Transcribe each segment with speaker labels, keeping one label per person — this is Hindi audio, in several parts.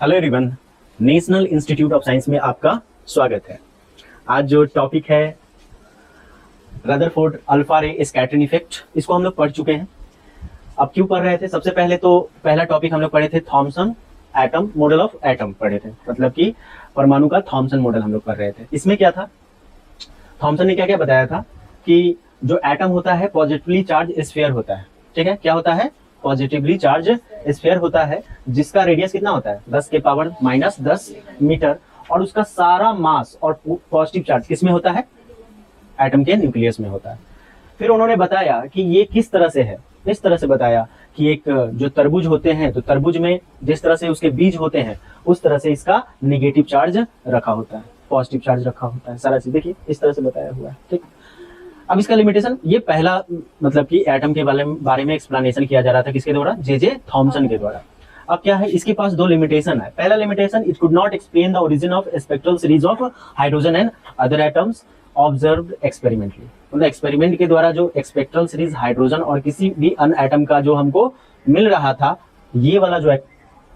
Speaker 1: Hello everyone, national institute of science में आपका स्वागत है। आज जो टॉपिक है रदरफोर्ड अल्फा रे स्कैटरिंग इफेक्ट, इसको हम लोग पढ़ चुके हैं। अब क्यों पढ़ रहे थे? सबसे पहले तो पहला टॉपिक हम लोग पढ़े थे Thomson atom model of atom पढ़े थे, मतलब कि परमाणु का थॉमसन मॉडल हम लोग पढ़ रहे थे। इसमें क्या था, थॉमसन ने क्या क्या बताया था कि जो एटम होता है पॉजिटिवली चार्ज स्फीयर होता है। ठीक है, क्या होता है? पॉजिटिवली चार्ज स्फीयर होता है, जिसका रेडियस कितना होता है 10 के पावर -10 मीटर, और उसका सारा मास और पॉजिटिव चार्ज किसमें होता है? एटम के न्यूक्लियस में होता है। फिर उन्होंने बताया कि ये किस तरह से है, इस तरह से बताया कि एक जो तरबूज होते हैं तो तरबूज में जिस तरह से उसके बीज होते हैं उस तरह से इसका नेगेटिव चार्ज रखा होता है, पॉजिटिव चार्ज रखा होता है। सारा चीज देखिए इस तरह से बताया हुआ है। ठीक, अब इसका लिमिटेशन, ये पहला मतलब कि एटम के बारे में एक्सप्लेनेशन किया जा रहा था किसके द्वारा? जे थॉमसन के द्वारा। अब क्या है, इसके पास दो लिमिटेशन है। पहला limitation, it could not explain the origin of spectral series of hydrogen and other atoms observed experimentally. मतलब एक्सपेरिमेंट के द्वारा जो स्पेक्ट्रल सीरीज हाइड्रोजन और किसी भी अन्य एटम का जो हमको मिल रहा था, ये वाला जो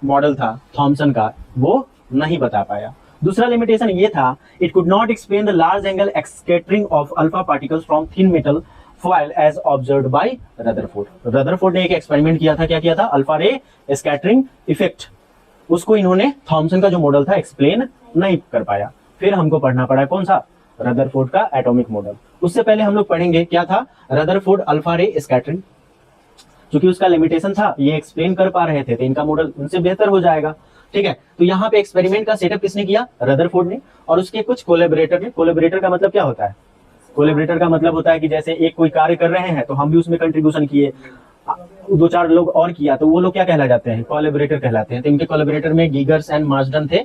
Speaker 1: मॉडल था थॉमसन का, वो नहीं बता पाया। दूसरा लिमिटेशन ये था, it could not explain the large angle scattering of alpha particles from thin metal foil as observed by Rutherford. Rutherford ने एक एक्सपेरिमेंट किया था, क्या किया था? अल्फा रे स्कैटरिंग इफेक्ट। उसको इन्होंने थॉमसन का जो मॉडल था एक्सप्लेन नहीं कर पाया। फिर हमको पढ़ना पड़ा कौन सा? रदरफोर्ड का एटॉमिक मॉडल। उससे पहले हम लोग पढ़ेंगे क्या था? रदरफोर्ड अल्फा रे स्कैटरिंग। क्योंकि उसका लिमिटेशन था, ये एक्सप्लेन कर पा रहे थे तो इनका मॉडल उनसे बेहतर हो जाएगा। ठीक है, तो यहाँ पे एक्सपेरिमेंट का सेटअप किसने किया? रदरफोर्ड ने, और उसके कुछ कोलैबोरेटर ने। कोलैबोरेटर का मतलब क्या होता है? कोलैबोरेटर का मतलब होता है कि जैसे एक कोई कार्य कर रहे हैं तो हम भी उसमें कंट्रीब्यूशन किए, दो चार लोग और किया तो वो लोग क्या कहला जाते हैं? कोलैबोरेटर कहलाते हैं। तो इनके कोलैबोरेटर में गीगर्स एंड मार्सडन थे,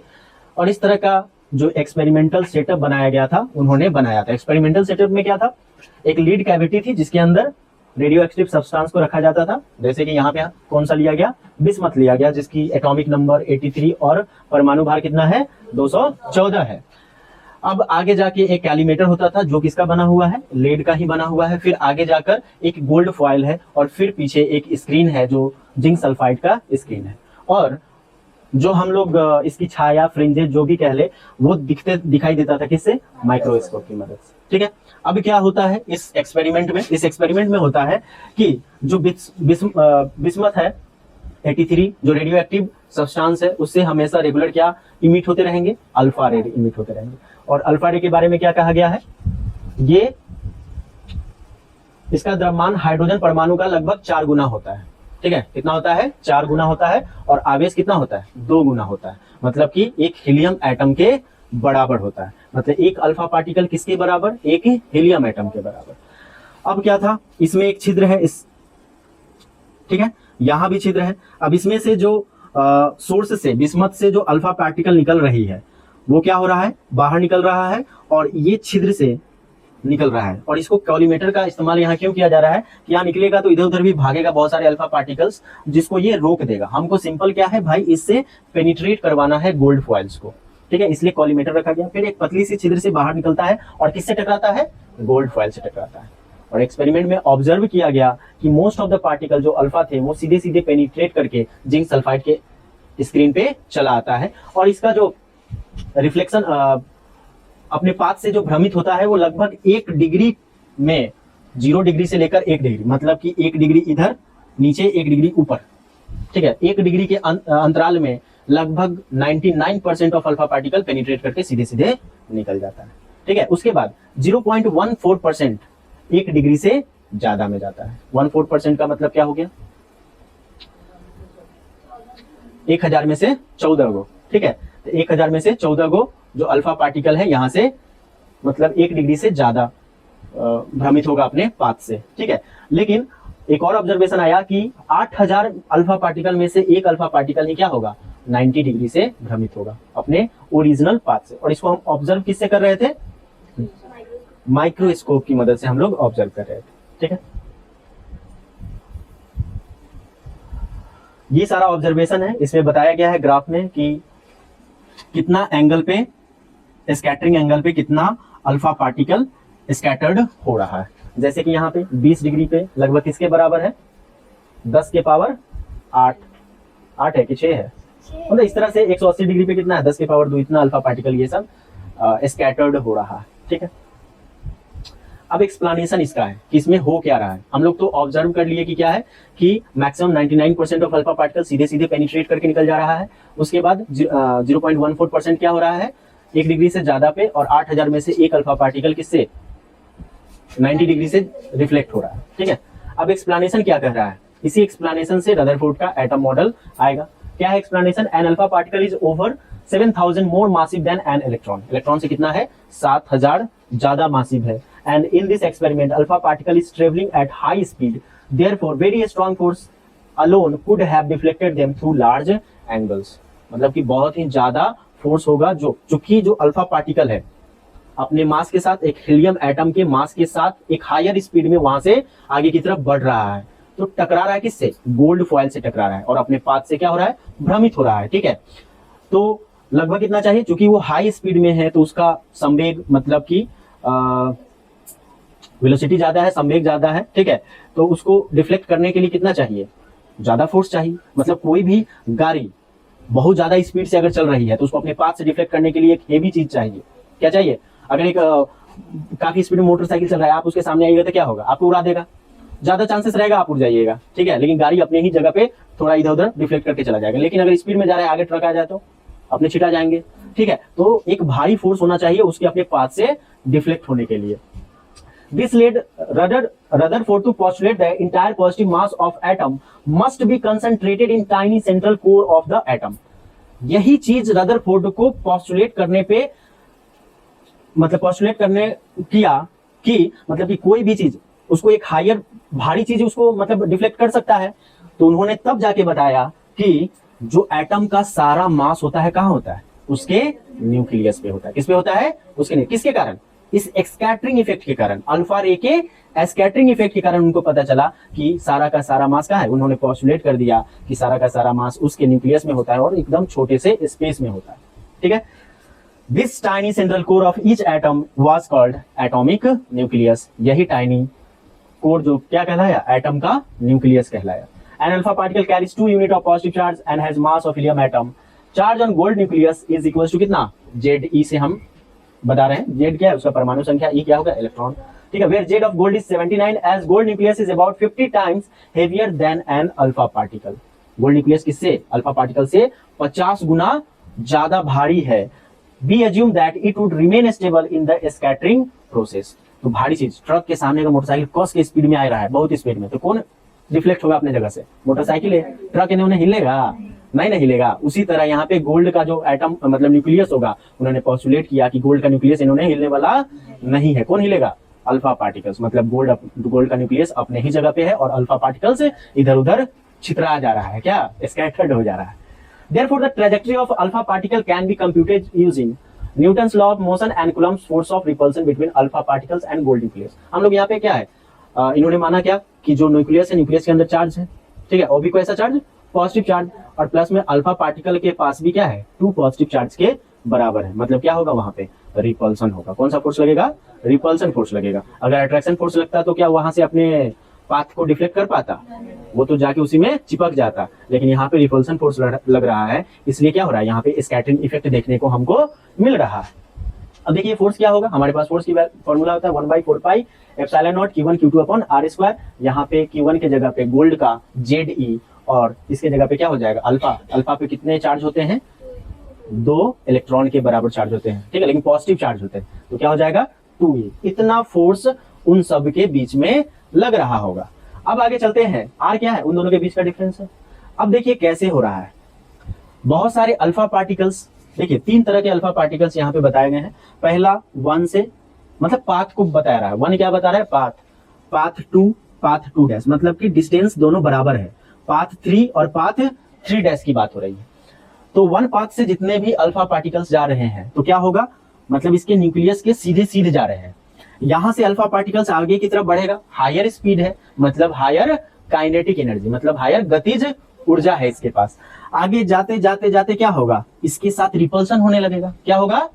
Speaker 1: और इस तरह का जो एक्सपेरिमेंटल सेटअप बनाया गया था उन्होंने बनाया था। एक्सपेरिमेंटल सेटअप में क्या था? एक लीड कैविटी थी जिसके अंदर रेडियो एक्टिव सब्सटेंस को रखा जाता था। जैसे कि यहाँ पे कौन सा लिया गया? बिस्मथ लिया गया, जिसकी एटॉमिक नंबर 83 और परमाणु भार कितना है? 214 है। अब आगे जाके एक कैलीमेटर होता था जो किसका बना हुआ है? लेड का ही बना हुआ है। फिर आगे जाकर एक गोल्ड फॉयल है, और फिर पीछे एक स्क्रीन है जो जिंक सल्फाइड का स्क्रीन है। और जो हम लोग इसकी छाया, फ्रिंजेस जो भी कह ले, वो दिखाई देता था किससे? माइक्रोस्कोप की मदद से। ठीक है, अब क्या होता है इस एक्सपेरिमेंट में? इस एक्सपेरिमेंट में होता है कि जो बिस्मथ है 83, जो रेडियो एक्टिव सब्सटेंस है, उससे हमेशा रेगुलर क्या इमिट होते रहेंगे? अल्फा रे इमिट होते रहेंगे। और अल्फा रे के बारे में क्या कहा गया है? ये इसका द्रव्यमान हाइड्रोजन परमाणु का लगभग 4 गुना होता है। ठीक है, कितना होता है? 4 गुना होता है। और आवेश कितना होता है? 2 गुना होता है। मतलब कि एक हीलियम एटम के बराबर होता है। मतलब एक अल्फा पार्टिकल किसके बराबर? एक हीलियम एटम के बराबर। अब क्या था, इसमें एक छिद्र है इस, ठीक है, यहां भी छिद्र है। अब इसमें से जो सोर्स से, बिस्मथ से जो अल्फा पार्टिकल निकल रही है वो क्या हो रहा है? बाहर निकल रहा है, और ये छिद्र से निकल रहा है। और इसको कॉलीमेटर का इस्तेमाल यहाँ क्यों किया जा रहा है कि यहाँ निकलेगा तो इधर उधर भी भागेगा बहुत सारे अल्फा पार्टिकल्स, जिसको ये रोक देगा। हमको सिंपल क्या है भाई, इससे पेनिट्रेट करवाना है गोल्ड फॉइल्स को। ठीक है, इसलिए कॉलीमेटर रखा गया। फिर एक पतली सी छिद्र से बाहर निकलता है और किससे टकराता है? गोल्ड फॉइल से टकराता है। और एक्सपेरिमेंट में ऑब्जर्व किया गया कि मोस्ट ऑफ द पार्टिकल जो अल्फा थे वो सीधे सीधे पेनिट्रेट करके जिंक सल्फाइड के स्क्रीन पे चला आता है। और इसका जो रिफ्लेक्शन अपने पाथ से जो भ्रमित होता है वो लगभग 1 डिग्री में, 0 डिग्री से लेकर 1 डिग्री, मतलब कि 1 डिग्री इधर नीचे, 1 डिग्री ऊपर। ठीक है, 1 डिग्री के अंतराल में लगभग 99% ऑफ अल्फा पार्टिकल पेनिट्रेट करके सीधे सीधे निकल जाता है। ठीक है, उसके बाद 0.14% 1 डिग्री से ज्यादा में जाता है। 14% का मतलब क्या हो गया? 1000 में से 14 गो। ठीक है, तो 1000 में से 14 गो जो अल्फा पार्टिकल है यहां से, मतलब 1 डिग्री से ज्यादा भ्रमित होगा अपने पाथ से। ठीक है, लेकिन एक और ऑब्जर्वेशन आया कि 8000 अल्फा पार्टिकल में से एक अल्फा पार्टिकल ही क्या होगा? 90 डिग्री से भ्रमित होगा अपने ओरिजिनल पाथ से। और इसको हम ऑब्जर्व किससे कर रहे थे? माइक्रोस्कोप की मदद से हम लोग ऑब्जर्व कर रहे थे। ठीक है, ये सारा ऑब्जर्वेशन है। इसमें बताया गया है ग्राफ में कि कितना एंगल पे, स्कैटरिंग एंगल पे कितना अल्फा पार्टिकल स्कैटर्ड हो रहा है। जैसे कि यहाँ पे 20 डिग्री पे लगभग किसके बराबर है? 10 के पावर 8 है कि 6 है? मतलब इस तरह से 180 डिग्री पे कितना है 10 के पावर 2 इतना अल्फा पार्टिकल ये सब स्कैटर्ड हो रहा है। ठीक है, अब एक्सप्लेनेशन इसका है कि इसमें हो क्या रहा है। हम लोग तो ऑब्जर्व कर लिए कि क्या है कि मैक्सिमम 99% ऑफ अल्फा पार्टिकल सीधे सीधे पेनिट्रेट करके निकल जा रहा है। उसके बाद 0.14% क्या हो रहा है 1 डिग्री से ज्यादा पे, और 8000 में से एक अल्फा पार्टिकल किससे 90 डिग्री से रिफ्लेक्ट हो रहा है। ठीक है, अब एक्सप्लेनेशन क्या कह रहा है, इसी एक्सप्लेनेशन से रदरफोर्ड का एटम मॉडल आएगा। क्या है explanation, an alpha particle is over 7000 more massive than an electron. Electron से कितना है 7000 ज्यादा मासिव है। And in this experiment alpha particle is travelling at high speed, therefore very strong force alone could have deflected them through large angles. मतलब कि बहुत ही ज्यादा फोर्स होगा जो चूंकि जो अल्फा पार्टिकल है अपने मास के साथ एक हीलियम एटम के मास के साथ एक हायर स्पीड में वहां से आगे की तरफ बढ़ रहा है, तो टकरा रहा है किससे गोल्ड फॉयल से टकरा रहा है, और अपने पाथ से क्या हो रहा है भ्रमित हो रहा है। ठीक है, तो लगभग कितना चाहिए, क्योंकि वो हाई स्पीड में है तो उसका संवेग मतलब कि वेलोसिटी ज्यादा है, संवेग ज्यादा है। ठीक है, तो उसको डिफ्लेक्ट करने के लिए कितना चाहिए ज्यादा फोर्स चाहिए। मतलब कोई भी गाड़ी बहुत ज्यादा स्पीड से अगर चल रही है तो उसको अपने पाथ से डिफ्लेक्ट करने के लिए एक हेवी चीज चाहिए। क्या चाहिए, अगर एक काफी स्पीड में मोटरसाइकिल चल रहा है आप उसके सामने आइएगा तो क्या होगा, आपको उड़ा देगा, ज्यादा चांसेस रहेगा आप उड़ जाइएगा। ठीक है, लेकिन गाड़ी अपने ही जगह पे थोड़ा इधर उधर डिफ्लेक्ट करके चला जाएगा। लेकिन अगर स्पीड में जा रहा है आगे ट्रक आ जाए तो अपने छिटा जाएंगे। ठीक है, तो एक भारी फोर्स होना चाहिए उसके अपने पाथ से डिफ्लेक्ट होने के लिए। This led Rutherford to postulate the entire positive mass of atom must be concentrated in tiny central core of the atom. यही चीज रदरफोर्ड को पोस्टुलेट करने पे मतलब पोस्टुलेट करने किया कि मतलब कि कोई भी चीज उसको एक हायर भारी चीज उसको मतलब डिफ्लेक्ट कर सकता है। तो उन्होंने तब जाके बताया कि जो एटम का सारा मास होता है कहां होता है उसके न्यूक्लियस पे होता है। किस पे होता है उसके, किसके कारण, इस स्कैटरिंग इफेक्ट के कारण, अल्फा रे के स्कैटरिंग इफेक्ट के कारण उनको पता चला कि सारा का सारा मास कहां है। उन्होंने पोस्टुलेट कर दिया कि सारा का सारा मास उसके न्यूक्लियस में होता है और एकदम छोटे से स्पेस में होता है। ठीक है, this tiny central core of each atom was called atomic nucleus. यही टाइनी कोर जो क्या कहलाया एटम का न्यूक्लियस कहलाया। An alpha particle carries 2 unit of positive charge and has mass of helium atom. Charge on gold nucleus is equal to कितना Ze से हम बता रहे हैं। जेड क्या है उसका परमाणु संख्या, ई क्या होगा इलेक्ट्रॉन। ठीक है, where Z of gold is 79 as gold nucleus is about 50 times heavier than an alpha particle. Gold nucleus किससे अल्फा पार्टिकल से 50 गुना ज्यादा भारी है। We assume that it would remain stable in the scattering process. तो भारी चीज ट्रक के सामने का मोटरसाइकिल कस के स्पीड में आ रहा है बहुत स्पीड में, तो कौन रिफ्लेक्ट होगा अपने जगह से, मोटरसाइकिल है। ट्रक इन्हें हिलेगा नहीं हिलेगा। उसी तरह यहाँ पे गोल्ड का जो एटम मतलब न्यूक्लियस होगा, उन्होंने पोस्टुलेट किया कि गोल्ड का न्यूक्लियस इन्होंने हिलने वाला नहीं है। कौन हिलेगा अल्फा पार्टिकल्स, मतलब गोल्ड का न्यूक्लियस अपने ही जगह पे है और अल्फा पार्टिकल्स इधर उधर छितरा जा रहा है, क्या स्कैटर्ड हो जा रहा है। Therefore, the trajectory of alpha particle can be computed using Newton's law of motion and Coulomb's force of repulsion between alpha particles and gold nucleus. हम लोग यहाँ पे क्या है इन्होंने माना क्या कि जो न्यूक्लियस है न्यूक्लियस के अंदर चार्ज है। ठीक है, और भी कोई ऐसा चार्ज पॉजिटिव चार्ज, और प्लस में अल्फा पार्टिकल के पास भी क्या है 2 पॉजिटिव चार्ज के बराबर है। मतलब क्या होगा वहां पे रिपल्सन होगा। कौन सा फोर्स लगेगा रिपल्सन फोर्स लगेगा। अगर अट्रैक्शन फोर्स लगता तो क्या वहां से अपने पाथ को डिफ्लेक्ट कर पाता, वो तो जाके उसी में चिपक जाता। लेकिन यहाँ पे रिपल्सन फोर्स लग रहा है, इसलिए क्या हो रहा है यहाँ पे स्कैटरिंग इफेक्ट देखने को हमको मिल रहा है। अब देखिए फोर्स क्या होगा, हमारे पास फोर्स की फॉर्मूला होता है 1/4 pi epsilon not Q1 Q2 upon R square. यहाँ पे Q1 के जगह पे गोल्ड का Ze और इसके जगह पे क्या हो जाएगा अल्फा। अल्फा पे कितने चार्ज होते हैं 2 इलेक्ट्रॉन के बराबर चार्ज होते हैं। ठीक है, लेकिन पॉजिटिव चार्ज होते हैं तो क्या हो जाएगा 2E। इतना फोर्स उन सब के बीच में लग रहा होगा। अब आगे चलते हैं, आर क्या है उन दोनों के बीच का डिफरेंस है। अब देखिए कैसे हो रहा है। बहुत सारे अल्फा पार्टिकल्स, देखिए 3 तरह के अल्फा पार्टिकल्स यहाँ पे बताए गए हैं। पहला 1 से मतलब पाथ को बता रहा है, 1 क्या बता रहा है पाथ, पाथ 2 डैश मतलब कि डिस्टेंस दोनों बराबर है। पाथ 3 और पाथ 3 डैश की बात हो रही है। तो 1 पाथ से जितने भी अल्फा पार्टिकल्स जा रहे हैं तो क्या होगा, मतलब इसके न्यूक्लियस के सीधे सीधे जा रहे हैं। यहां से अल्फा पार्टिकल्स आगे की तरफ बढ़ेगा, हायर स्पीड है मतलब हायर काइनेटिक एनर्जी मतलब हायर गतिज ऊर्जा है इसके पास। आगे जाते जाते जाते क्या होगा, इसके साथ रिपल्सन होने लगेगा। क्या होगा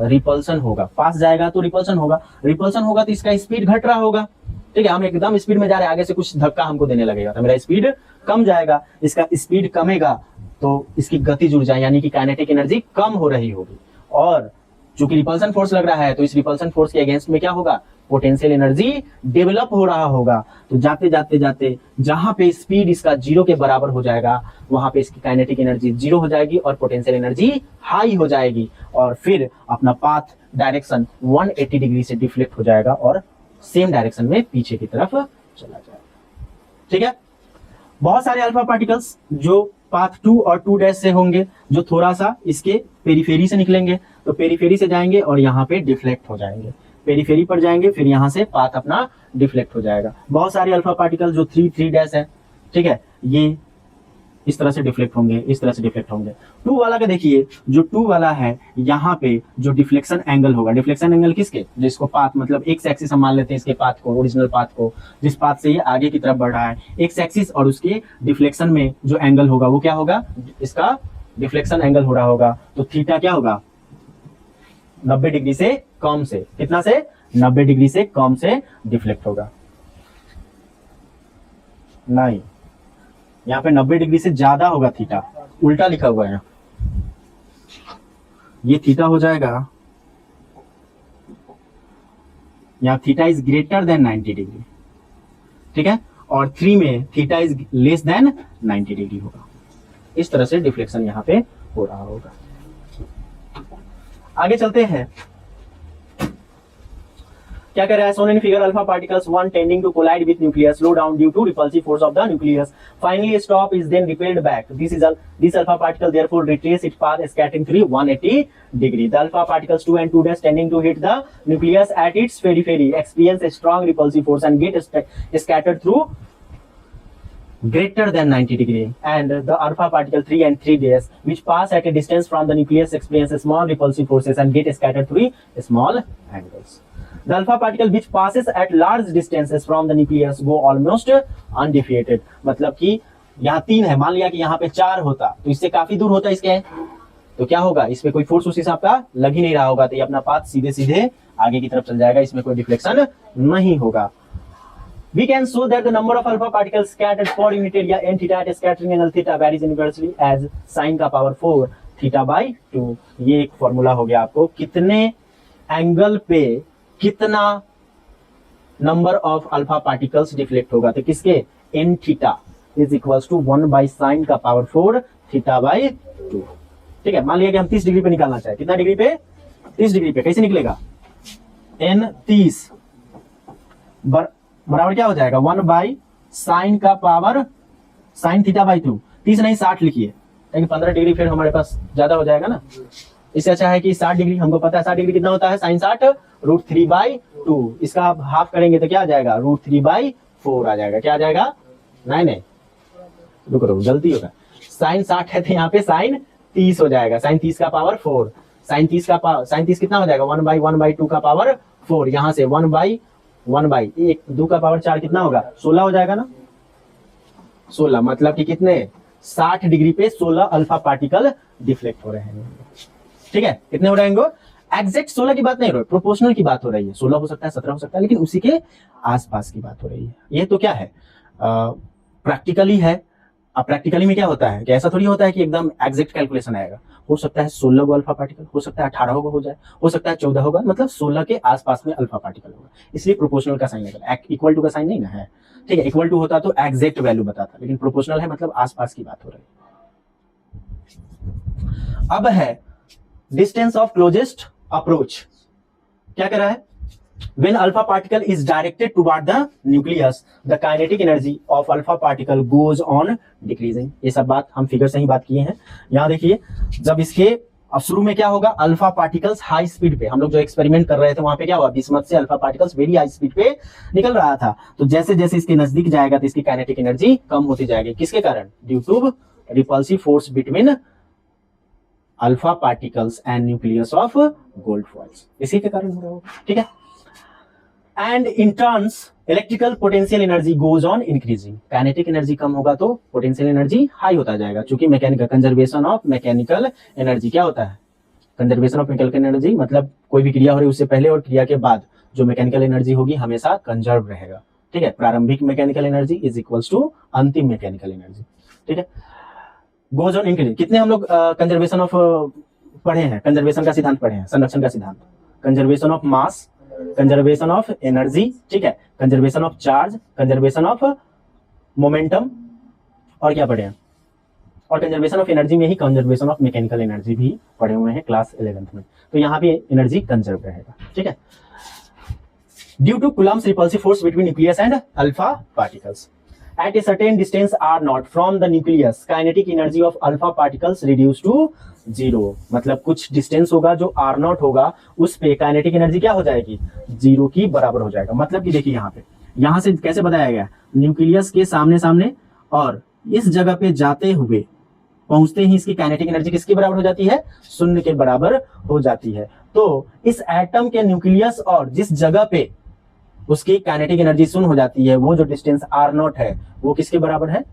Speaker 1: रिपल्सन होगा, पास जाएगा तो रिपल्सन होगा, रिपल्सन होगा तो इसका स्पीड घट रहा होगा। ठीक है, हम एकदम स्पीड में जा रहे हैं, आगे से कुछ धक्का हमको देने लगेगा तो मेरा स्पीड कम जाएगा, इसका स्पीड कमेगा तो इसकी गतिज ऊर्जा यानी कि काइनेटिक एनर्जी कम हो रही होगी, और चूंकि रिपल्सन फोर्स लग रहा है तो इस रिपल्सन फोर्स के अगेंस्ट में क्या होगा, पोटेंशियल एनर्जी डेवलप हो रहा होगा। तो जाते जाते जाते जहां पे स्पीड इसका 0 के बराबर हो जाएगा वहां पे इसकी काइनेटिक एनर्जी 0 हो जाएगी और पोटेंशियल एनर्जी हाई हो जाएगी, और फिर अपना पाथ डायरेक्शन 180 डिग्री से डिफ्लेक्ट हो जाएगा और सेम डायरेक्शन में पीछे की तरफ चला जाएगा। ठीक है, बहुत सारे अल्फा पार्टिकल्स जो पाथ 2 और 2' से होंगे, जो थोड़ा सा इसके पेरिफेरी से निकलेंगे, तो पेरिफेरी से जाएंगे और यहाँ पे डिफ्लेक्ट हो जाएंगे, पेरिफेरी पर जाएंगे, फिर यहाँ से पाथ अपना डिफ्लेक्ट हो जाएगा। बहुत सारे अल्फा पार्टिकल जो 3 है, ठीक है, ये इस तरह से डिफ्लेक्ट होंगे, इस तरह से डिफ्लेक्ट होंगे। 2 वाला का देखिए, जो 2 वाला है यहाँ पे जो डिफ्लेक्शन एंगल होगा, डिफ्लेक्शन एंगल किसके, जिसको पाथ मतलब एक्स एक्सिस हम मान लेते हैं इसके पाथ को, ओरिजिनल पाथ को, जिस पाथ से ये आगे की तरफ बढ़ रहा है, एक्स एक्सिस और उसके डिफ्लेक्शन में जो एंगल होगा वो क्या होगा, इसका डिफ्लेक्शन एंगल हो रहा होगा। तो थीटा क्या होगा, 90 डिग्री से कम से, कितना से, 90 डिग्री से कम से डिफ्लेक्ट होगा। नहीं, यहाँ पे 90 डिग्री से ज्यादा होगा थीटा, उल्टा लिखा हुआ है, ये थीटा हो जाएगा, यहाँ theta is greater than 90 degree, ठीक है, और 3 में theta is less than 90 degree होगा। इस तरह से डिफ्लेक्शन यहाँ पे हो रहा होगा। आगे चलते हैं, क्या कर रहा है, shown in figure alpha particles one tending to collide with nucleus slow down due to repulsive force of the nucleus, finally a stop is then repelled back. This alpha particle therefore retrace its path scattering through 180 degree. The alpha particles 2 and 2' tending to hit the nucleus at its periphery experience a strong repulsive force and get scattered through greater than 90 degree, and the alpha particle 3 and 3' which pass at a distance from the nucleus experience small repulsive forces and get scattered through small angles. The alpha particle which passes at large distances from the nucleus go almost undefeated. मतलब कि यहाँ 3 है, मान लिया कि यहाँ पे 4 होता तो इससे काफी दूर होता इसके, तो क्या होगा, इसमें कोई फोर्स उस हिसाब का लग ही नहीं रहा होगा, तो ये अपना पाथ सीधे सीधे आगे की तरफ चल जाएगा, इसमें कोई डिफ्लेक्शन नहीं होगा। We can show that the number of alpha particles scattered per unit area n theta at a scattering angle theta varies inversely as sin का पावर 4 theta by 2। ये एक फॉर्मूला हो गया आपको, कितने एंगल पे कितना number of alpha particles deflect होगा, तो किसके, n theta is equals to 1 by sine का पावर 4 थीटा बाई 2। ठीक है, मान लिया कि हम 30 डिग्री पे निकालना चाहे, कितना डिग्री पे, 30 डिग्री पे, कैसे निकलेगा, n 30 बराबर क्या हो जाएगा, 1 बाई साइन का पावर साइन थीटा बाई 2, 30 नहीं 60 लिखिए, क्योंकि 15 डिग्री फिर हमारे पास ज्यादा हो जाएगा ना, इससे अच्छा है कि 60 डिग्री, हमको पता है 60 डिग्री कितना होता है, साइन 60 √3 बाई 2, इसका आप हाफ करेंगे तो क्या आ जाएगा, √3 बाई 4 आ जाएगा, क्या आ जाएगा, नहीं रुको जल्दी होगा, साइन 60 है तो यहाँ पे साइन 30 हो जाएगा, साइन 30 का पावर 4, साइन 30 कितना हो जाएगा, 1 बाई 2 का पावर 4, यहाँ से 1 बाई 1 2 का पावर 4 कितना होगा, 16 हो जाएगा ना, 16 मतलब कि कितने, 60 डिग्री पे 16 अल्फा पार्टिकल डिफ्लेक्ट हो रहे हैं। ठीक है, कितने हो रहेंगे, एग्जैक्ट 16 की बात नहीं हो रही, प्रोपोर्शनल की बात हो रही है, 16 हो सकता है, 17 हो सकता है, लेकिन उसी के आसपास की बात हो रही है। ये तो क्या है, प्रैक्टिकली है। अब प्रैक्टिकली में क्या होता है कि ऐसा थोड़ी होता है कि एकदम एग्जैक्ट कैलकुलेशन आएगा, हो सकता है 16 गो अल्फा पार्टिकल, हो सकता है 18 गो हो जाए, हो सकता है 14 होगा, मतलब 16 के आसपास में अल्फा पार्टिकल होगा, इसलिए प्रोपोर्शनल का साइन लगेगा, इक्वल टू का साइन नहीं ना है। ठीक है, इक्वल टू होता तो एग्जैक्ट वैल्यू बताता, लेकिन प्रोपोर्शनल है मतलब आसपास की बात हो रही है। अब है डिस्टेंस ऑफ क्लोजेस्ट अप्रोच, क्या कह रहा है, when alpha particle is directed toward the nucleus the kinetic energy of alpha particle goes on decreasing। ये सब बात हम फिगर से ही बात किए हैं। यहां देखिए, जब इसके अब शुरू में क्या होगा, अल्फा पार्टिकल्स हाई स्पीड पे, हम लोग जो एक्सपेरिमेंट कर रहे थे वहां पे क्या हुआ, बिस्मथ से alpha particles very high speed पे निकल रहा था, तो जैसे जैसे इसके नजदीक जाएगा तो इसकी काइनेटिक एनर्जी कम होती जाएगी, किसके कारण, due to repulsive force between alpha particles and nucleus of gold foils, इसी के कारण हो रहा होगा। ठीक है, and in turns electrical potential energy goes on increasing, kinetic energy कम होगा तो पोटेंशियल एनर्जी हाई होता जाएगा, क्योंकि mechanical conservation of mechanical energy क्या होता है, कंजर्वेशन ऑफ मैकेनिकल एनर्जी मतलब कोई भी क्रिया हो रही है उससे पहले और क्रिया के बाद जो मैकेनिकल एनर्जी होगी हमेशा कंजर्व रहेगा। ठीक है, प्रारंभिक mechanical energy is equals to अंतिम मैकेनिकल एनर्जी। ठीक है, गोज ऑन इंक्रीज। कितने हम लोग कंजर्वेशन ऑफ पढ़े हैं, कंजर्वेशन का सिद्धांत पढ़े हैं, संरक्षण का सिद्धांत, conservation of mass, conservation of energy, ठीक है, conservation of charge, conservation of momentum, और क्या पढ़े हैं, और कंजर्वेशन ऑफ एनर्जी में ही कंजर्वेशन ऑफ मैकेनिकल एनर्जी भी पढ़े हुए हैं क्लास 11th में। तो यहाँ पे एनर्जी कंजर्व रहेगा, ठीक है। Due to Coulomb's repulsive force between nucleus and alpha particles at a certain distance r naught from the nucleus, kinetic energy of alpha particles reduced to zero। मतलब कुछ डिस्टेंस होगा जो r naught होगा, उस पे काइनेटिक एनर्जी क्या हो जाएगी, जीरो की बराबर हो जाएगा। मतलब कि देखिए यहाँ पे, यहाँ से कैसे बताया गया, न्यूक्लियस के सामने सामने और इस जगह पे जाते हुए पहुंचते ही इसकी काइनेटिक एनर्जी किसके बराबर हो जाती है, शून्य के बराबर हो जाती है। तो इस एटम के न्यूक्लियस और जिस जगह पे उसकी काइनेटिक एनर्जी शून्य हो जाती है, वो जो डिस्टेंस r नॉट है वो किसके बराबर है,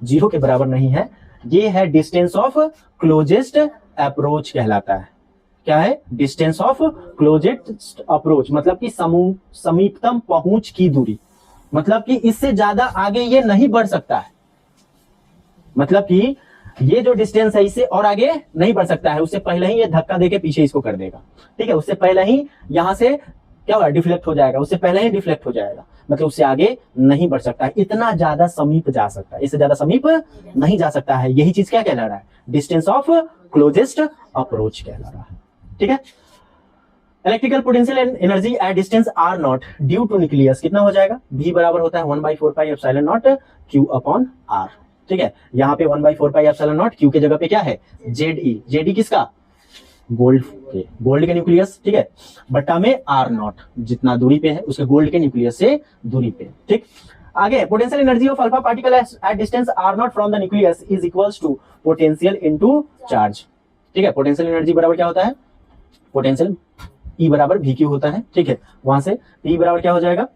Speaker 1: जीरो के बराबर नहीं है। ये है डिस्टेंस ऑफ क्लोजेस्ट अप्रोच कहलाता है। क्या है, डिस्टेंस ऑफ क्लोजेस्ट अप्रोच, मतलब कि समीपतम पहुंच की दूरी। मतलब कि इससे ज्यादा आगे ये नहीं बढ़ सकता है, मतलब कि ये जो डिस्टेंस है इससे और आगे नहीं बढ़ सकता है। उससे पहले ही ये धक्का देके पीछे इसको कर देगा, ठीक है। उससे पहले ही यहां से क्या होगा, डिफ्लेक्ट हो जाएगा, उससे पहले ही डिफ्लेक्ट हो जाएगा, मतलब उससे आगे नहीं बढ़ सकता है। इतना ज्यादा समीप जा सकता है, इससे ज्यादा समीप नहीं जा सकता है। यही चीज क्या कहला रहा है, डिस्टेंस ऑफ क्लोजेस्ट अप्रोच कहला रहा है, ठीक है। Electrical potential energy at distance r not due to nucleus कितना हो जाएगा, v बराबर होता है 1/4 pi epsilon not q upon r, ठीक है। यहाँ पे 1/4 पाई एप्सिलॉन नॉट q के जगह पे क्या है, Ze किसका, गोल्ड के न्यूक्लियस, ठीक है, बट्टा में r नॉट जितना दूरी पे है उसके गोल्ड के न्यूक्लियस से दूरी पे, ठीक। आगे potential energy of alpha particle at distance r not from the nucleus is equals to potential into charge, ठीक है। पोटेंशियल एनर्जी बराबर क्या होता है, पोटेंशियल E बराबर VQ होता है, ठीक है। वहां से P बराबर क्या हो जाएगा,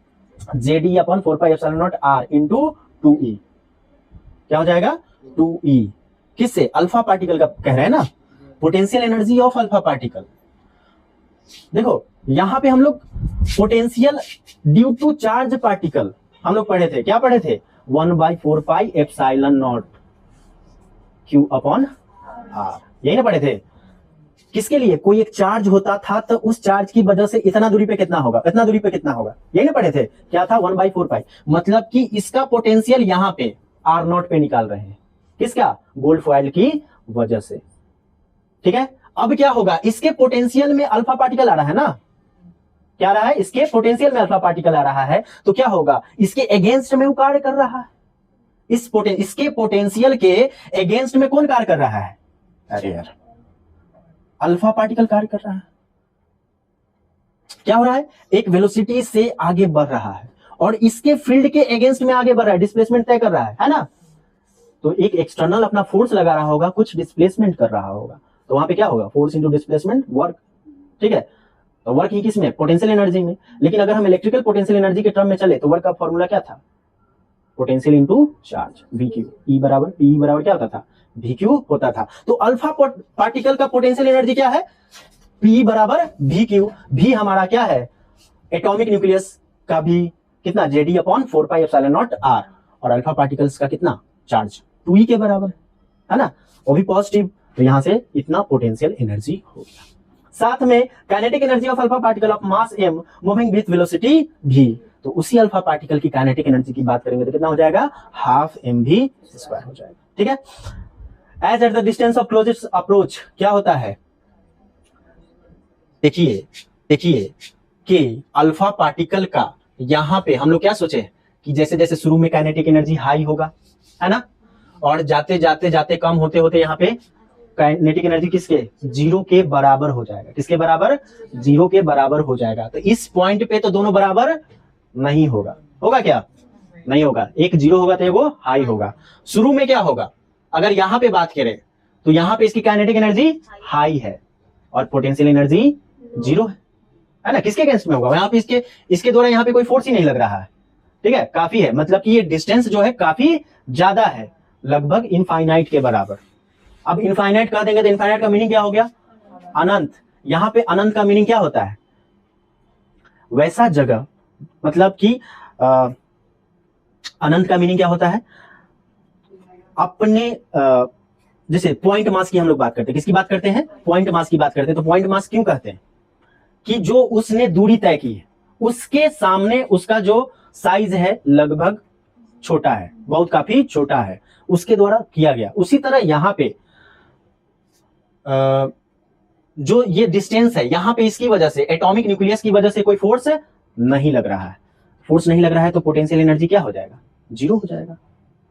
Speaker 1: JD upon 4 pi epsilon not R into 2E, क्या हो जाएगा 2E, किससे, अल्फा पार्टिकल का कह रहे हैं ना, potential energy of alpha particle. देखो यहां पे हम लोग potential due to charge particle हम लोग पढ़े थे, क्या पढ़े थे, 1/4 pi epsilon not Q upon R, यही ना पढ़े थे। किसके लिए, कोई एक चार्ज होता था तो उस चार्ज की वजह से इतना दूरी पे कितना होगा, इतना दूरी पे कितना होगा, यही ना पढ़े थे। क्या था, 1/4 पाई, मतलब कि इसका पोटेंशियल यहां पे R नॉट पे निकाल रहे हैं, किसका, गोल्ड फॉइल की वजह से, ठीक है। अब क्या होगा, इसके पोटेंशियल में अल्फा पार्टिकल आ रहा है ना, क्या आ रहा है, इसके पोटेंशियल में अल्फा पार्टिकल आ रहा है, तो क्या होगा, इसके अगेंस्ट में वो कार्य कर रहा है। इसके पोटेंशियल के अगेंस्ट में कौन कार्य कर रहा है, अरे यार अल्फा पार्टिकल कार्य कर रहा है। क्या हो रहा है, एक वेलोसिटी से आगे बढ़ रहा है और इसके फील्ड के अगेंस्ट में आगे बढ़ रहा है, डिस्प्लेसमेंट तय कर रहा है ना। तो एक एक्सटर्नल अपना फोर्स लगा रहा होगा, कुछ डिस्प्लेसमेंट कर रहा होगा, तो वहां पे क्या होगा, फोर्स इंटू डिस्प्लेसमेंट वर्क, ठीक है। तो वर्क ही किस में, पोटेंशियल एनर्जी में। लेकिन अगर हम इलेक्ट्रिकल पोटेंशियल एनर्जी के टर्म में चले तो वर्क का फॉर्मूला क्या था, potential into charge VQ, E बराबर P बराबर क्या होता था, VQ होता था। तो अल्फा पार्टिकल का पोटेंशियल एनर्जी क्या है, P बराबर VQ, भी हमारा क्या है, एटॉमिक न्यूक्लियस का भी कितना, JD upon 4 pi epsilon not R, और अल्फा पार्टिकल्स का कितना, चार्ज 2E के बराबर है ना, वो भी पॉजिटिव। तो यहां से इतना पोटेंशियल एनर्जी हो गया। साथ में kinetic energy of alpha particle of mass m moving with velocity v, तो उसी अल्फा पार्टिकल की काइनेटिक एनर्जी की बात करेंगे तो कितना हो जाएगा, हाफ mv स्क्वायर हो जाएगा, ठीक है। As at the distance of closest approach क्या होता है, देखिए कि अल्फा पार्टिकल का यहां पे हम लोग क्या सोचे कि जैसे जैसे शुरू में काइनेटिक एनर्जी हाई होगा, है ना, और जाते जाते जाते कम होते होते यहाँ पे काइनेटिक एनर्जी किसके, जीरो के बराबर हो जाएगा, किसके बराबर, जीरो के बराबर हो जाएगा। तो इस पॉइंट पे तो दोनों बराबर नहीं होगा, होगा क्या, नहीं होगा, एक जीरो होगा तो वो हाई होगा। शुरू में क्या होगा, अगर यहां पे बात करें तो यहां पे इसकी काइनेटिक एनर्जी हाई है और पोटेंशियल एनर्जी जीरो है ना, किसके अगेंस्ट में होगा, यहाँ पे इसके द्वारा यहाँ पे कोई फोर्स ही नहीं लग रहा है, ठीक है, काफी है, मतलब कि ये डिस्टेंस जो है काफी ज्यादा है, लगभग इनफाइनाइट के बराबर। अब इनफाइनाइट कह देंगे तो इनफाइनाइट का मीनिंग क्या हो गया, अनंत। यहां पे अनंत का मीनिंग क्या होता है, वैसा जगह, मतलब कि अनंत का मीनिंग क्या होता है, अपने जैसे पॉइंट मास की हम लोग बात करते हैं, किसकी बात करते हैं, पॉइंट मास की बात करते हैं। तो पॉइंट मास क्यों कहते हैं कि जो उसने दूरी तय की है उसके सामने उसका जो साइज है लगभग छोटा है, बहुत काफी छोटा है, उसके द्वारा किया गया। उसी तरह यहां पे जो ये डिस्टेंस है यहां पे इसकी वजह से एटॉमिक न्यूक्लियस की वजह से कोई फोर्स नहीं लग रहा है। फोर्स नहीं लग रहा है तो पोटेंशियल एनर्जी क्या हो जाएगा, जीरो हो जाएगा।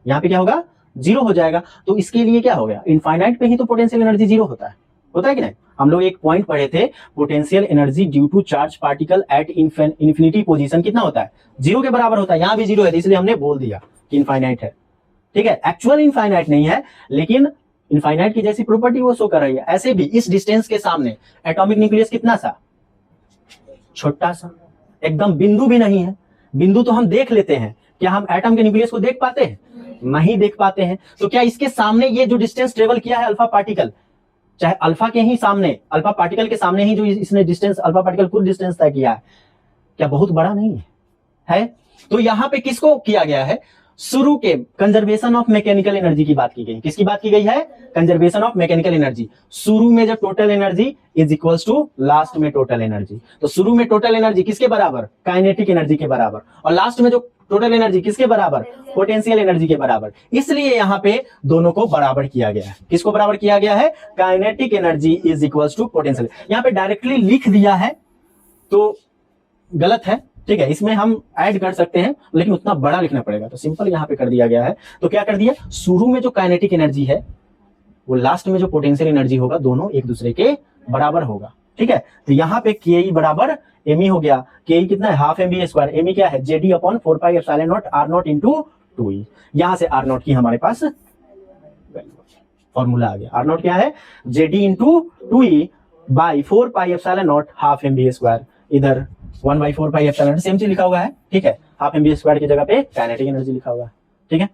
Speaker 1: यहां पे क्या होगा, जीरो हो जाएगा। तो इसके लिए क्या हो गया, इनफाइनाइट पे ही तो पोटेंशियल एनर्जी जीरो होता है कि नहीं। हम लोग एक पॉइंट पढ़े थे, potential energy due to charge particle at infinity position कितना होता है, जीरो के बराबर होता है। यहां भी जीरो है, इसलिए हमने बोल दिया कि इनफाइनाइट है, ठीक है। एक्चुअल इनफाइनाइट नहीं है, लेकिन इनफाइनाइट की जैसी प्रॉपर्टी वो शो कर रही है। ऐसे भी इस डिस्टेंस के सामने एटॉमिक न्यूक्लियस कितना सा, छोटा सा, एकदम बिंदु भी नहीं है। बिंदु तो हम देख लेते हैं, क्या हम एटम के न्यूक्लियस को देख पाते हैं, नहीं देख पाते हैं। तो क्या इसके सामने ये जो डिस्टेंस ट्रेवल किया है अल्फा पार्टिकल, चाहे अल्फा के ही सामने, अल्फा पार्टिकल के सामने ही जो इसने डिस्टेंस, अल्फा पार्टिकल कुछ डिस्टेंस तय किया है, क्या बहुत बड़ा नहीं है? तो यहां पे किसको किया गया है, शुरू के कंजर्वेशन ऑफ मैकेनिकल एनर्जी की बात की गई। किसकी बात की गई है, कंजर्वेशन ऑफ मैकेनिकल एनर्जी। शुरू में जब total energy is equals to last में टोटल एनर्जी, तो शुरू में टोटल एनर्जी किसके बराबर, काइनेटिक एनर्जी के बराबर, और लास्ट में जो टोटल एनर्जी किसके बराबर, पोटेंशियल एनर्जी के बराबर। इसलिए यहां पे दोनों को बराबर किया गया है। किसको बराबर किया गया है, kinetic energy is equals to potential. यहां पे डायरेक्टली लिख दिया है तो गलत है, ठीक है। इसमें हम ऐड कर सकते हैं, लेकिन उतना बड़ा लिखना पड़ेगा, तो सिंपल यहां पे कर दिया गया है। तो क्या कर दिया, शुरू में जो काइनेटिक एनर्जी है वो लास्ट में जो पोटेंशियल एनर्जी होगा, दोनों एक दूसरे के बराबर होगा, ठीक है। तो यहां पे के बराबर एम हो गया। के कितना है, हाफ mv स्क्वायर। एम क्या है, Z e upon 4 epsilon not R not into 2e। यहां से आर नॉट की हमारे पास फॉर्मूला आ गया। आर नॉट क्या है, JD into 2e by 4 epsilon not half mv square. इधर 1/4 एप्सिलॉन सेम चीज लिखा हुआ है, ठीक है। हाफ mv स्क्वायर की जगह पे काइनेटिक एनर्जी लिखा हुआ है, ठीक है।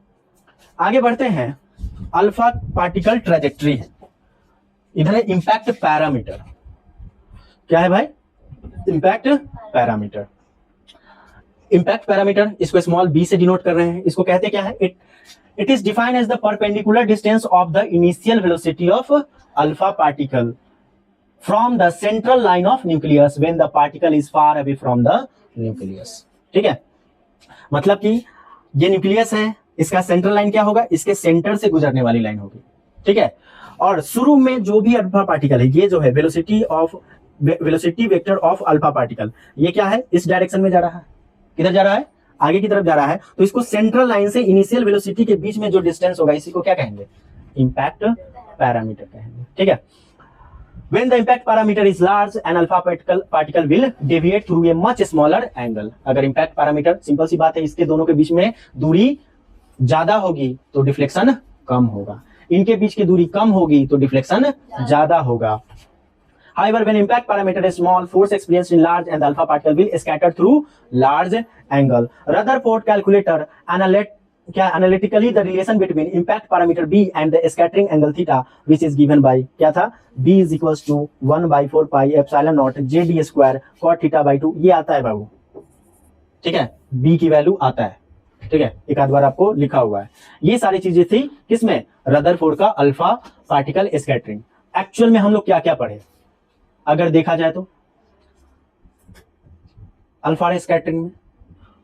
Speaker 1: आगे बढ़ते हैं, अल्फा पार्टिकल ट्रेजेक्ट्री है। इधर है इंपैक्ट पैरामीटर। क्या है भाई, इंपैक्ट पैरामीटर। इंपैक्ट पैरामीटर, इसको स्मॉल बी से डिनोट कर रहे हैं। इसको कहते क्या है, it is defined as the perpendicular distance of the initial velocity of alpha particle from the central line of nucleus when the particle is far away from the nucleus, ठीक है। मतलब कि ये न्यूक्लियस है, इसका सेंट्रल लाइन क्या होगा, इसके सेंटर से गुजरने वाली लाइन होगी, ठीक है। और शुरू में जो भी अल्फा पार्टिकल है, ये जो है velocity vector of alpha particle, ये क्या है, इस डायरेक्शन में जा रहा है। किधर जा रहा है, आगे की तरफ जा रहा है। तो इसको सेंट्रल लाइन से इनिशियल वेलोसिटी के बीच में जो डिस्टेंस होगा, इसी को क्या कहेंगे, इंपैक्ट पैरामीटर कहेंगे, ठीक है। When the impact parameter is large, an alpha particle will deviate through a much smaller angle. अगर impact parameter, सिंपल सी बात है, इसके दोनों के बीच में दूरी ज्यादा होगी तो डिफ्लेक्शन कम होगा, इनके बीच की दूरी कम होगी तो डिफ्लेक्शन ज्यादा होगा। However, when impact parameter is small, force experienced in large and the alpha particle will scatter through large angle. Rutherford calculator analytically the relation between impact parameter b and the scattering angle theta, which is given by क्या था, b is equals to 1/4 pi epsilon naught jd square cot theta by 2। ये आता है बाबू, ठीक है, b की वैल्यू आता है, ठीक है। एक आध बार आपको लिखा हुआ है। ये सारी चीजें थी किसमें, रदरफोर्ड का अल्फा पार्टिकल स्कैटरिंग। एक्चुअल में हम लोग क्या क्या पढ़े, अगर देखा जाए तो अल्फा स्कैटरिंग में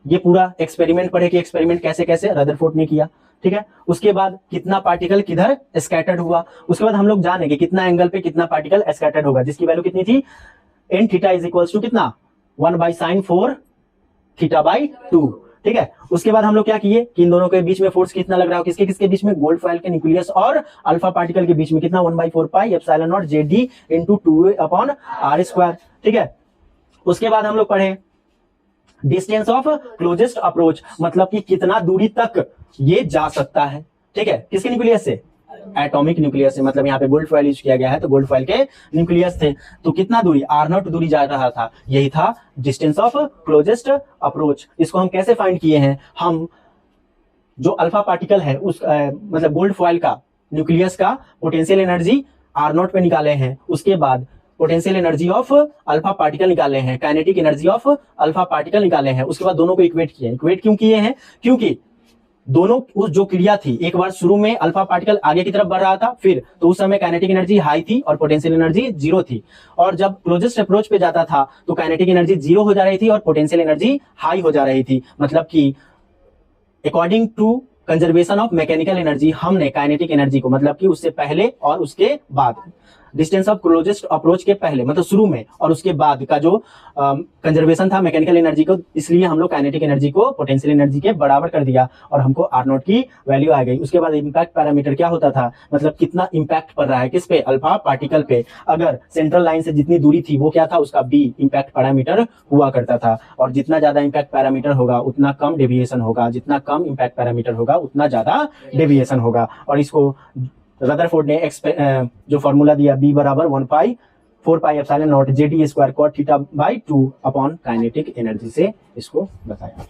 Speaker 1: ये पूरा एक्सपेरिमेंट पढ़े कि एक्सपेरिमेंट कैसे कैसे रदरफोर्ड ने किया, ठीक है। उसके बाद कितना पार्टिकल किधर स्कैटर्ड हुआ, उसके बाद हम लोग जानेंगे कितना एंगल पे कितना पार्टिकल स्कैटर्ड होगा, जिसकी वैल्यू कितनी थी, n theta is equals to कितना, 1/sin4 थीटा बाई 2, ठीक है। उसके बाद हम लोग क्या किए कि इन दोनों के बीच में फोर्स कितना लग रहा हो, किसके किसके बीच में, गोल्ड फॉइल के न्यूक्लियस और अल्फा पार्टिकल के बीच में कितना, 1/4 pi epsilon not JD into 2/r², ठीक है। उसके बाद हम लोग पढ़े डिस्टेंस ऑफ क्लोजेस्ट अप्रोच, मतलब कि कितना दूरी तक ये जा सकता है, ठीक है, किसके न्यूक्लियस से, एटॉमिक न्यूक्लियस से। मतलब यहाँ पे गोल्ड फॉइल यूज किया गया है, तो गोल्ड फॉइल के न्यूक्लियस थे, तो कितना दूरी, r0 दूरी जा रहा था, यही था डिस्टेंस ऑफ क्लोजेस्ट अप्रोच। इसको हम कैसे फाइंड किए हैं, हम जो अल्फा पार्टिकल है उस मतलब गोल्ड फॉइल का न्यूक्लियस का पोटेंशियल एनर्जी r0 पे निकाले हैं, उसके बाद potential energy of alpha particle निकाले हैं, kinetic energy of alpha particle निकाले हैं, उसके बाद दोनों को इक्वेट किए। इक्वेट क्यों किए हैं, क्योंकि दोनों उस जो क्रिया थी, एक बार शुरू में अल्फा पार्टिकल आगे की तरफ बढ़ रहा था, फिर तो उस समय काइनेटिक एनर्जी हाई थी और पोटेंशियल एनर्जी जीरो थी। और जब क्लोजेस्ट अप्रोच पे जाता था तो काइनेटिक एनर्जी जीरो हो जा रही थी और पोटेंशियल एनर्जी हाई हो जा रही थी। मतलब कि according to conservation of mechanical energy हमने काइनेटिक एनर्जी को, मतलब कि उससे पहले और उसके बाद, डिस्टेंस ऑफ क्लोजेस्ट अप्रोच के पहले मतलब शुरू में और उसके बाद का जो कंजर्वेशन था मैकेनिकल एनर्जी को, इसलिए हम लोग काइनेटिक एनर्जी को पोटेंशियल एनर्जी के बराबर कर दिया और हमको आर नॉट की वैल्यू आ गई। उसके बाद इम्पैक्ट पैरामीटर क्या होता था, मतलब कितना इम्पैक्ट पड़ रहा है किस पे, अल्फा पार्टिकल पे। अगर सेंट्रल लाइन से जितनी दूरी थी वो क्या था, उसका बी इम्पैक्ट पैरामीटर हुआ करता था। और जितना ज्यादा इम्पैक्ट पैरामीटर होगा उतना कम डेविएशन होगा, जितना कम इम्पैक्ट पैरामीटर होगा उतना ज्यादा डेविएशन होगा। और इसको रदरफोर्ड ने जो फॉर्मूला दिया b बराबर 1/4 pi epsilon not JD² cot theta by 2 upon kinetic energy से इसको बताया।